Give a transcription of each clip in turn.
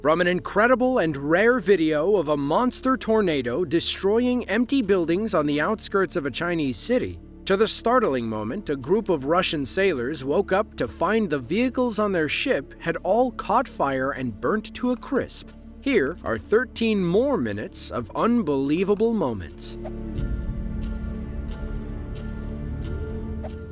From an incredible and rare video of a monster tornado destroying empty buildings on the outskirts of a Chinese city, to the startling moment a group of Russian sailors woke up to find the vehicles on their ship had all caught fire and burnt to a crisp, here are 13 more minutes of unbelievable moments.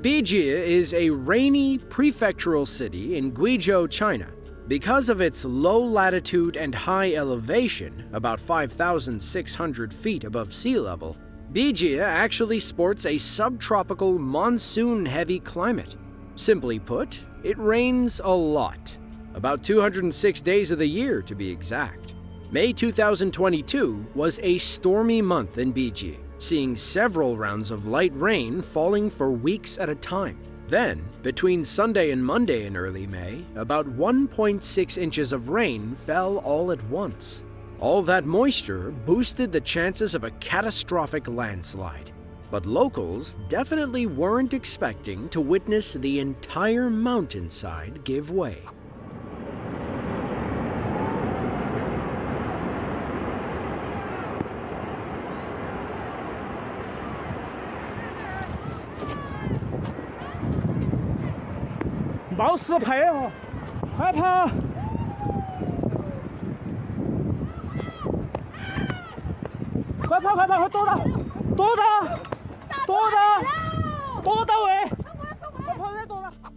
Bijie is a rainy prefectural city in Guizhou, China. Because of its low latitude and high elevation, about 5,600 feet above sea level, Bijie actually sports a subtropical monsoon-heavy climate. Simply put, it rains a lot. About 206 days of the year, to be exact. May 2022 was a stormy month in Bijie, seeing several rounds of light rain falling for weeks at a time. Then, between Sunday and Monday in early May, about 1.6 inches of rain fell all at once. All that moisture boosted the chances of a catastrophic landslide. But locals definitely weren't expecting to witness the entire mountainside give way.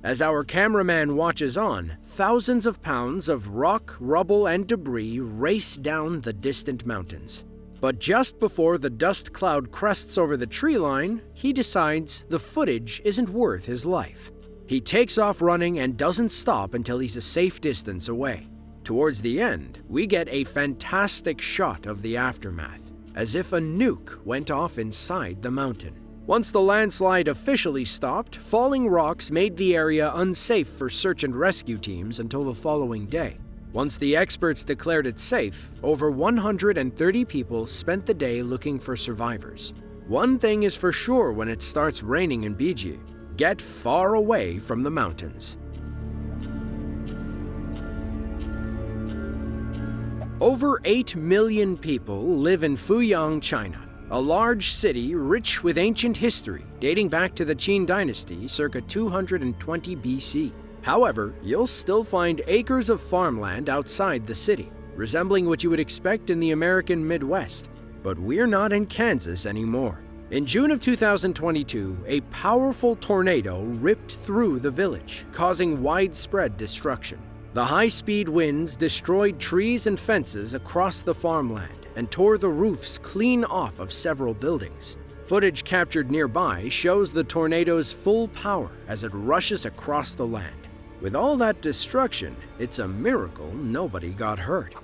As our cameraman watches on, thousands of pounds of rock, rubble, and debris race down the distant mountains. But just before the dust cloud crests over the tree line, he decides the footage isn't worth his life. He takes off running and doesn't stop until he's a safe distance away. Towards the end, we get a fantastic shot of the aftermath, as if a nuke went off inside the mountain. Once the landslide officially stopped, falling rocks made the area unsafe for search and rescue teams until the following day. Once the experts declared it safe, over 130 people spent the day looking for survivors. One thing is for sure when it starts raining in Bijie: get far away from the mountains. Over 8 million people live in Fuyang, China, a large city rich with ancient history dating back to the Qin dynasty circa 220 BC. However, you'll still find acres of farmland outside the city, resembling what you would expect in the American Midwest. But we're not in Kansas anymore. In June of 2022, a powerful tornado ripped through the village, causing widespread destruction. The high-speed winds destroyed trees and fences across the farmland and tore the roofs clean off of several buildings. Footage captured nearby shows the tornado's full power as it rushes across the land. With all that destruction, it's a miracle nobody got hurt.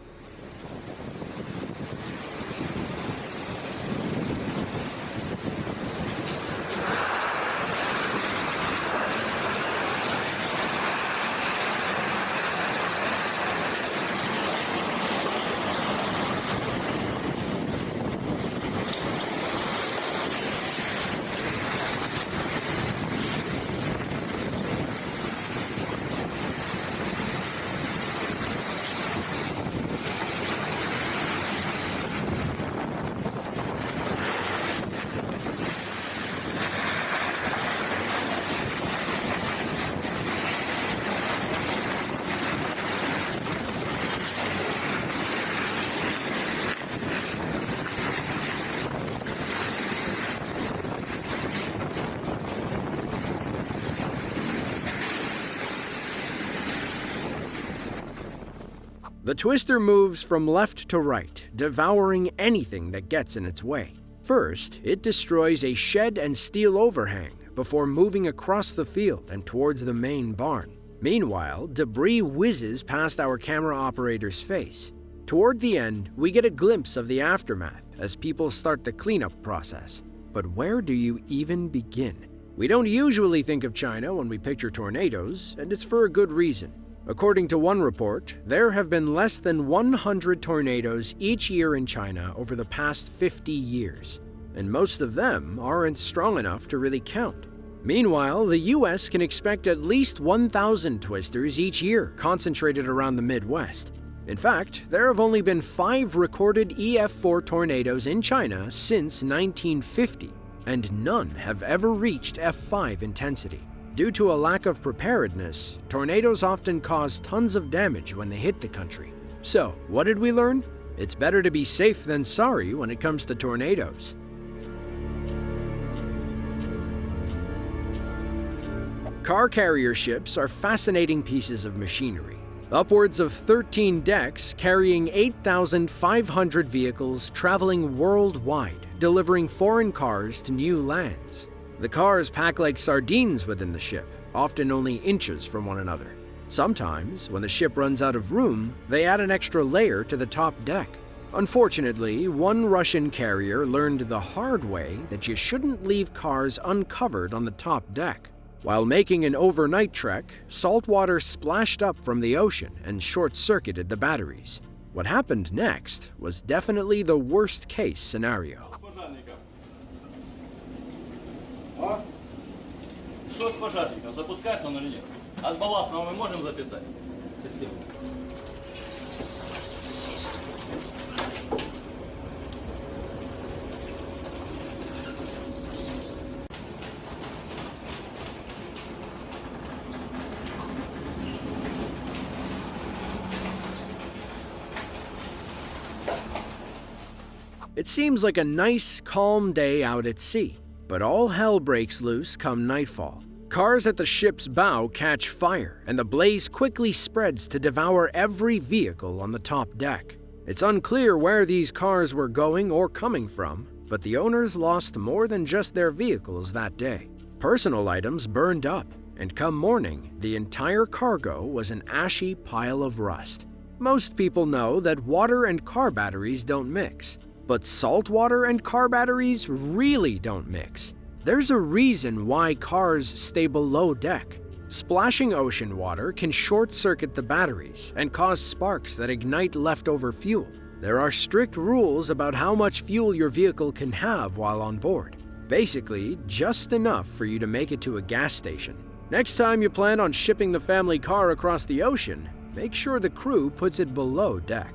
The twister moves from left to right, devouring anything that gets in its way. First, it destroys a shed and steel overhang before moving across the field and towards the main barn. Meanwhile, debris whizzes past our camera operator's face. Toward the end, we get a glimpse of the aftermath as people start the cleanup process. But where do you even begin? We don't usually think of China when we picture tornadoes, and it's for a good reason. According to one report, there have been less than 100 tornadoes each year in China over the past 50 years, and most of them aren't strong enough to really count. Meanwhile, the US can expect at least 1,000 twisters each year concentrated around the Midwest. In fact, there have only been 5 recorded EF4 tornadoes in China since 1950, and none have ever reached F5 intensity. Due to a lack of preparedness, tornadoes often cause tons of damage when they hit the country. So, what did we learn? It's better to be safe than sorry when it comes to tornadoes. Car carrier ships are fascinating pieces of machinery. Upwards of 13 decks carrying 8,500 vehicles traveling worldwide, delivering foreign cars to new lands. The cars pack like sardines within the ship, often only inches from one another. Sometimes, when the ship runs out of room, they add an extra layer to the top deck. Unfortunately, one Russian carrier learned the hard way that you shouldn't leave cars uncovered on the top deck. While making an overnight trek, salt water splashed up from the ocean and short-circuited the batteries. What happened next was definitely the worst-case scenario. Что с пожарником? Запускается он или нет? От балластного мы можем запитать? Совсем. It seems like a nice, calm day out at sea, but all hell breaks loose come nightfall. Cars at the ship's bow catch fire, and the blaze quickly spreads to devour every vehicle on the top deck. It's unclear where these cars were going or coming from, but the owners lost more than just their vehicles that day. Personal items burned up, and come morning, the entire cargo was an ashy pile of rust. Most people know that water and car batteries don't mix. But salt water and car batteries really don't mix. There's a reason why cars stay below deck. Splashing ocean water can short-circuit the batteries and cause sparks that ignite leftover fuel. There are strict rules about how much fuel your vehicle can have while on board. Basically, just enough for you to make it to a gas station. Next time you plan on shipping the family car across the ocean, make sure the crew puts it below deck.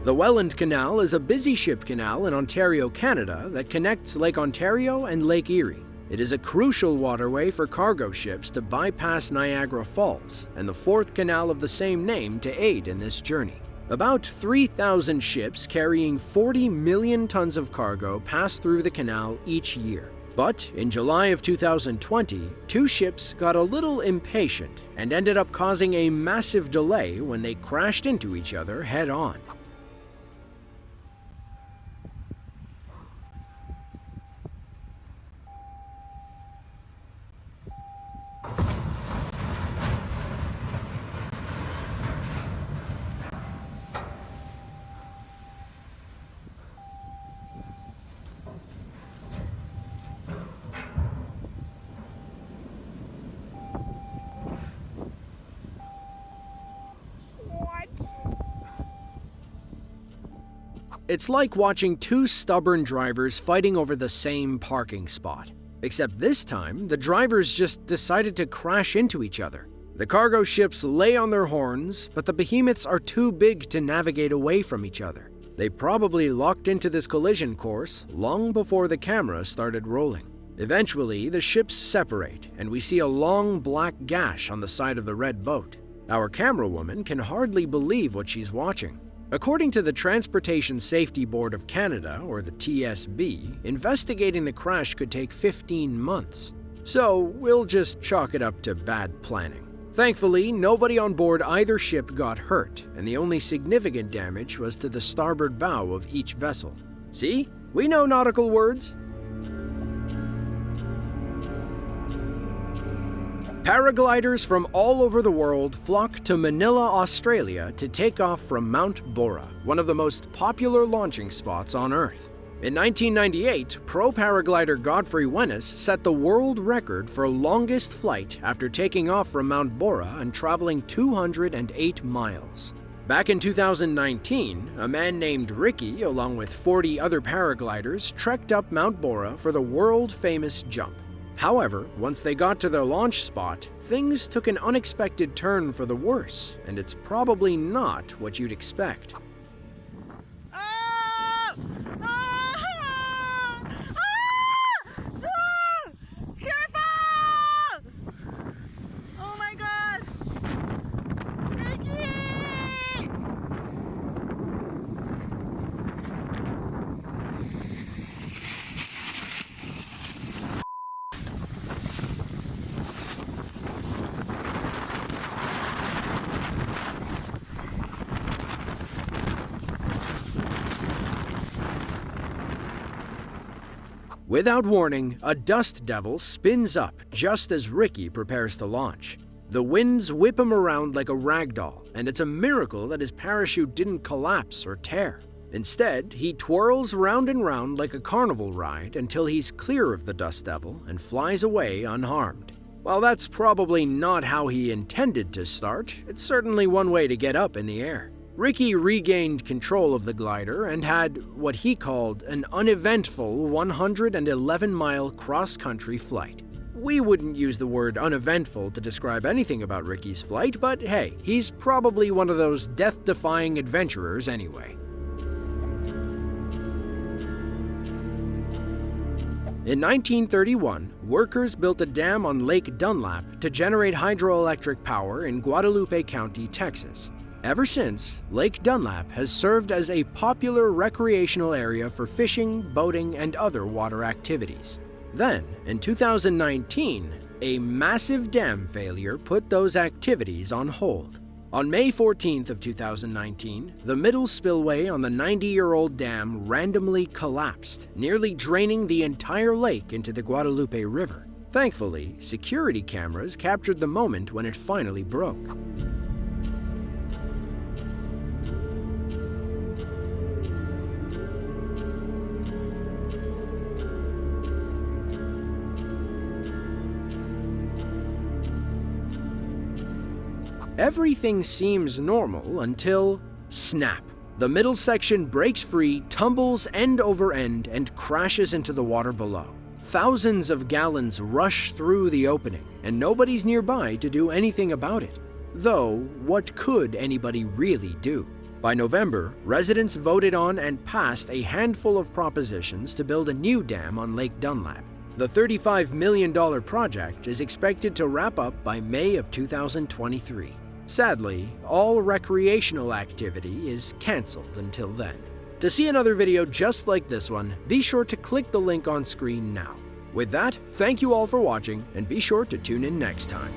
The Welland Canal is a busy ship canal in Ontario, Canada that connects Lake Ontario and Lake Erie. It is a crucial waterway for cargo ships to bypass Niagara Falls and the fourth canal of the same name to aid in this journey. About 3,000 ships carrying 40 million tons of cargo pass through the canal each year. But in July of 2020, 2 ships got a little impatient and ended up causing a massive delay when they crashed into each other head-on. It's like watching 2 stubborn drivers fighting over the same parking spot. Except this time, the drivers just decided to crash into each other. The cargo ships lay on their horns, but the behemoths are too big to navigate away from each other. They probably locked into this collision course long before the camera started rolling. Eventually, the ships separate, and we see a long black gash on the side of the red boat. Our camera woman can hardly believe what she's watching. According to the Transportation Safety Board of Canada, or the TSB, investigating the crash could take 15 months. So we'll just chalk it up to bad planning. Thankfully, nobody on board either ship got hurt, and the only significant damage was to the starboard bow of each vessel. See? We know nautical words. Paragliders from all over the world flock to Manila, Australia to take off from Mount Bora, one of the most popular launching spots on Earth. In 1998, pro paraglider Godfrey Wennis set the world record for longest flight after taking off from Mount Bora and traveling 208 miles. Back in 2019, a man named Ricky, along with 40 other paragliders, trekked up Mount Bora for the world-famous jump. However, once they got to their launch spot, things took an unexpected turn for the worse, and it's probably not what you'd expect. Without warning, a dust devil spins up just as Ricky prepares to launch. The winds whip him around like a rag doll, and it's a miracle that his parachute didn't collapse or tear. Instead, he twirls round and round like a carnival ride until he's clear of the dust devil and flies away unharmed. While that's probably not how he intended to start, it's certainly one way to get up in the air. Ricky regained control of the glider and had what he called an uneventful 111-mile cross-country flight. We wouldn't use the word uneventful to describe anything about Ricky's flight, but hey, he's probably one of those death-defying adventurers anyway. In 1931, workers built a dam on Lake Dunlap to generate hydroelectric power in Guadalupe County, Texas. Ever since, Lake Dunlap has served as a popular recreational area for fishing, boating, and other water activities. Then, in 2019, a massive dam failure put those activities on hold. On May 14th of 2019, the middle spillway on the 90-year-old dam randomly collapsed, nearly draining the entire lake into the Guadalupe River. Thankfully, security cameras captured the moment when it finally broke. Everything seems normal until snap. The middle section breaks free, tumbles end over end, and crashes into the water below. Thousands of gallons rush through the opening, and nobody's nearby to do anything about it. Though, what could anybody really do? By November, residents voted on and passed a handful of propositions to build a new dam on Lake Dunlap. The $35 million project is expected to wrap up by May of 2023. Sadly, all recreational activity is cancelled until then. To see another video just like this one, be sure to click the link on screen now. With that, thank you all for watching, and be sure to tune in next time.